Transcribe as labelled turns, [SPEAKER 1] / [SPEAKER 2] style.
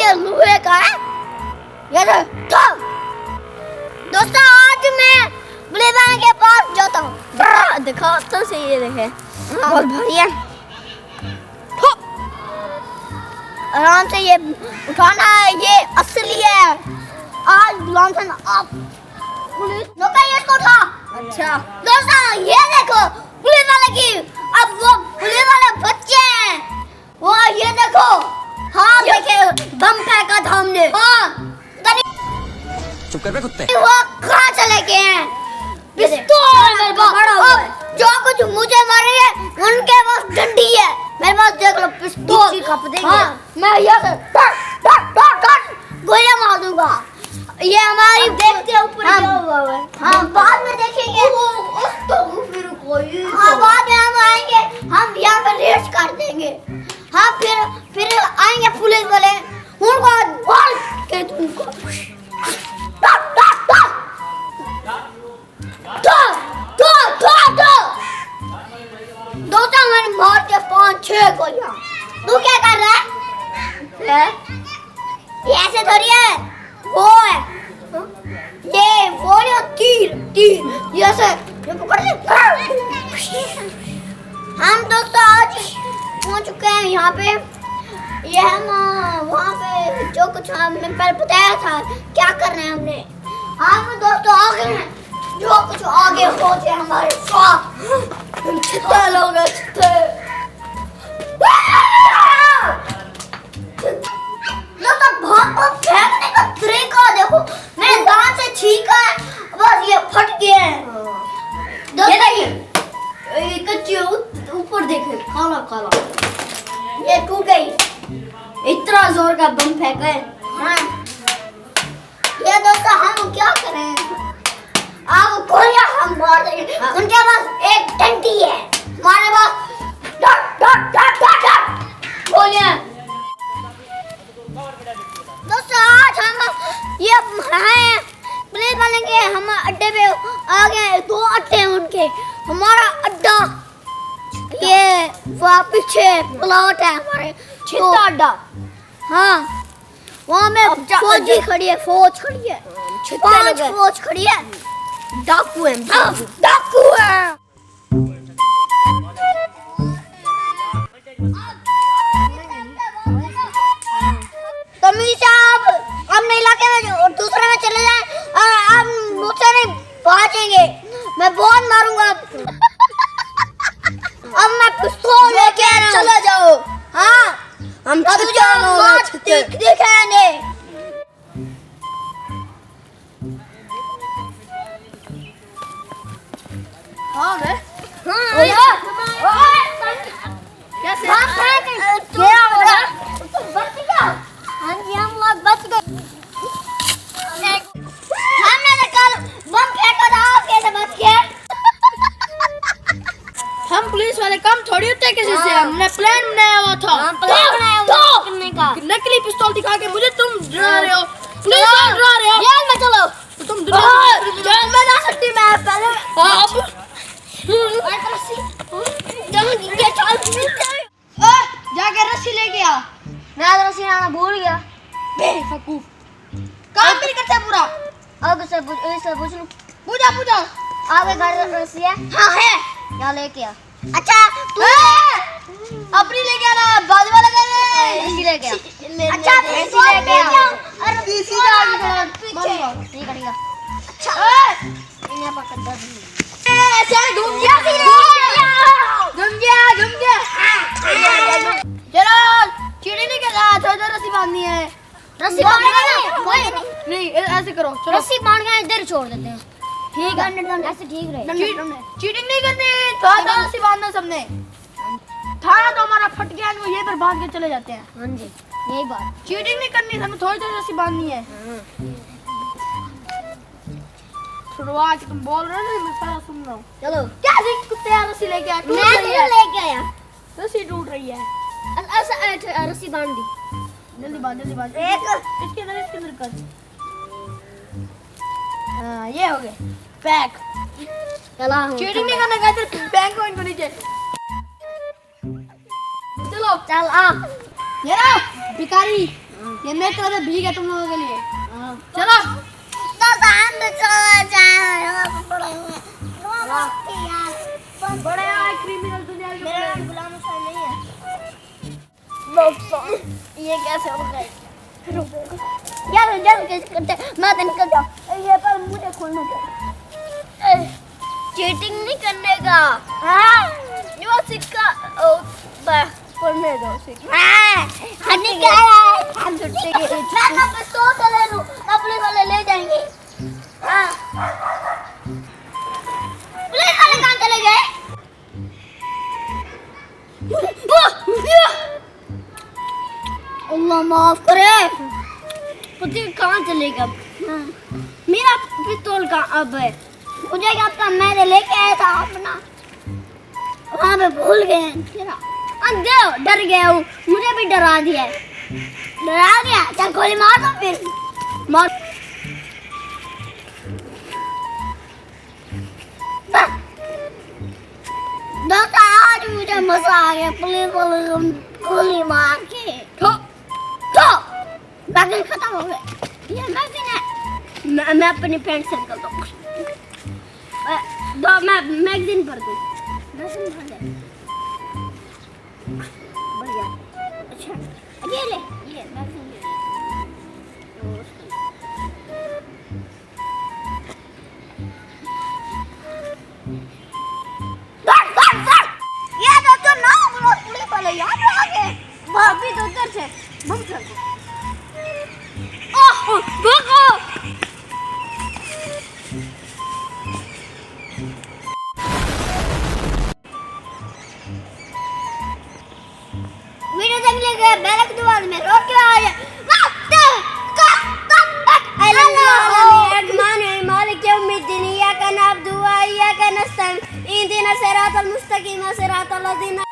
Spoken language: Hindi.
[SPEAKER 1] ये लोहे का है। ये तो दोस्तों आज मैं बुलेबान के पास जाता हूँ। दिखाता से ये देखे बहुत बढ़िया। आराम से ये उठाना है, ये असली है। आज लॉन्सन आप पुलिस नौका ये इसको उठा। अच्छा दोस्तों ये देखो पुलिस वाले की, अब वो पुलिस वाले बच्चे हैं वो, ये देखो। हाँ देखे बम फेंका था हमने। हाँ
[SPEAKER 2] चुप कर बे कुत्ते।
[SPEAKER 1] वो कहाँ चले गए हैं? पिस्तौल मेरे पास। जो कुछ मुझे मारेंगे उनके पास डंडी है, मेरे पास देख लो पिस्तौल। हाँ मैं यहाँ से गोलियां मार दूंगा। ये हमारी देखते हैं ऊपर क्या हुआ है। हाँ बाद में देखेंगे। फिर कोई हाँ बाद में हम आएंगे, हम यहाँ पे रेस्ट कर देंगे। हाँ फिर आएंगे पुलिस वाले, उनको मार के तुमको दोस्तों हमारे मार के 5-6 गोलियां। तू क्या कर रहा है? ये ऐसे थोड़ी है, वो है ये वो तीर ये ऐसे ये पकड़ ले। हम दोस्तों आज पहुंच चुके हैं यहाँ पे। ये हम वहाँ पे जो कुछ हमें पहले बताया था क्या कर रहे हैं हमने। हम दोस्तों आगे हैं, जो कुछ आगे हो जाए हमारे साथ। हम छित्ते लोग हैं, छित्ते। दोस्तों बहुत फेंकने का तरीका देखो, मैंने दांत से छीका है बस ये फट गए हैं। ये देखिए कच्चे ऊपर देखे काला काला, ये टूट गई। इतना जोर का बम फेंका है। हाँ ये दोस्तों हम क्या करें, आप गोलियां हम मार देंगे। उनके पास एक डंडी है, हमारे पास गोलियां। दोस्तों आज हम ये हैं पुलिस वाले के, हम अड्डे पे आ गए। 2 अड्डे हैं उनके, हमारा अड्डा ये वहाँ पीछे प्लॉट है हमारे छित्ता अड्डा। हाँ वहाँ में फौजी खड़ी है, फौज खड़ी है, 5 फौज खड़ी है। डाकू है, डाकू है। तमीज साहब अपने इलाके में दूसरे में चले जाएं और आप मुझसे नहीं पहुंचेंगे, मैं बहुत मारूंगा। अब मैं पिस्तौल लेके आ रहा हूं। चले जाओ। हाँ हम दिखाएंगे। हाँ वे कैसे क्या हो रहा? बच गया। हाँ जी हम लोग बच गए। हमने कल बम फेंका था, आप कैसे बच गए?
[SPEAKER 3] हम पुलिस वाले कम थोड़ी होते हैं किसी से, हमने प्लान बनाया हुआ था।
[SPEAKER 1] प्लान बनाया हुआ करने का।
[SPEAKER 3] नकली पिस्तौल दिखा के मुझे तुम डरा रहे हो, पुलिस वाले डरा रहे हो।
[SPEAKER 1] जेल में चलो।
[SPEAKER 3] तो तुम
[SPEAKER 1] जेल में जा सकती मैं पहले।
[SPEAKER 3] जाके रस्सी लेके आ।
[SPEAKER 1] मैं रस्सी लाना भूल गया।
[SPEAKER 3] बेवकूफ काम भी नहीं करता पूरा।
[SPEAKER 1] अब से पूछ लूं।
[SPEAKER 3] पूजा
[SPEAKER 1] आपके घर रस्सी है?
[SPEAKER 3] हाँ है।
[SPEAKER 1] क्या लेके आ? अच्छा तू
[SPEAKER 3] अपनी लेके आना, बाजू वाला कर
[SPEAKER 1] रस्सी लेके आ।
[SPEAKER 3] अच्छा
[SPEAKER 1] रस्सी लेके आ।
[SPEAKER 3] अरे सीधा आगे
[SPEAKER 1] पीछे नहीं करेगा। अच्छा इन्हें पकड़ दो।
[SPEAKER 3] चल घूम गया। चलो चीड़ी नहीं कर रहा, रस्सी बांधनी है।
[SPEAKER 1] रस्सी बांधना
[SPEAKER 3] नहीं ऐसे करो, चलो
[SPEAKER 1] रस्सी बांध के इधर छोड़ देते हैं। ठीक है ऐसे ठीक रहे।
[SPEAKER 3] चीटिंग नहीं करनी, तो रस्सी बांधना सबने। थाना तो हमारा फट गया, वो ये पर बांध के चले जाते हैं।
[SPEAKER 1] हाँ जी यही बात।
[SPEAKER 3] चीटिंग नहीं करनी, हमें थोड़ी रस्सी बांधनी है। शुरुआत तुम बोल रहे हो, मैं सारा सुन रहा हूँ।
[SPEAKER 1] चलो
[SPEAKER 3] क्या कुत्ते रस्सी लेके आया?
[SPEAKER 1] मैं लेके आया।
[SPEAKER 3] रस्सी टूट रही है।
[SPEAKER 1] रस्सी बांध दी।
[SPEAKER 3] जल्दी बांध
[SPEAKER 1] एक
[SPEAKER 3] इसके अंदर कर। हाँ ये हो गए पैक।
[SPEAKER 1] चला
[SPEAKER 3] चीटिंग नहीं करना, कहते बैंक को इनको नीचे। चलो
[SPEAKER 1] चल आ
[SPEAKER 3] ये रहा भिखारी। ये मैं तो भीग है तुम लोगों के लिए। चलो बड़े क्रिमिनल दुनिया के मेरा नाम गुलाम हुसैन नहीं है।
[SPEAKER 1] ये कैसे हो गए? यार कैसे करते? मैं तो निकल जाऊँ। ये पर मुझे खोलना चाहिए। चीटिंग नहीं करने का। हाँ ये सिक्का पढ़ने दो सिक्का। हाँ हनी क्या है? हम छुट्टी के लिए मैं तो पिस्तौल से ले लूँ। पुलिस वाले ले जाएंगे। हाँ पुलिस वाले कहाँ चले गए? अल्लाह माफ करे। पति कहाँ चलेगा? मेरा पिस्तौल का अब है। मुझे क्या पता? मैंने लेके आया था अपना। वहाँ पे भूल गए। डर गया हूँ। मुझे भी डरा दिया। डरा दिया? चल गोली मार दो फिर। मार। दोस्त आज मुझे मजा आ गया। पुलिस वाले गोली मार के मैगजीन खत्म हो गए। ये मैगजीन है। मैं अपनी पैंट से निकलता हूँ। मैं मैगजीन भर दूँ। मैगजीन भर दे। बढ़िया। अच्छा ये ले मैगजीन ले। ये तो ना बोलो पुलिस वाले यहाँ पे आ गए। अभी तो उधर से बम कर दो। भागो। वीडियो देखने के बेल के दबाव में रोक के आ जाए। मालिक यौमिद्दीन इय्याका नअबुदु व इय्याका नस्तईन इहदिना सिरातल मुस्तकीम सिरातल लज़ीना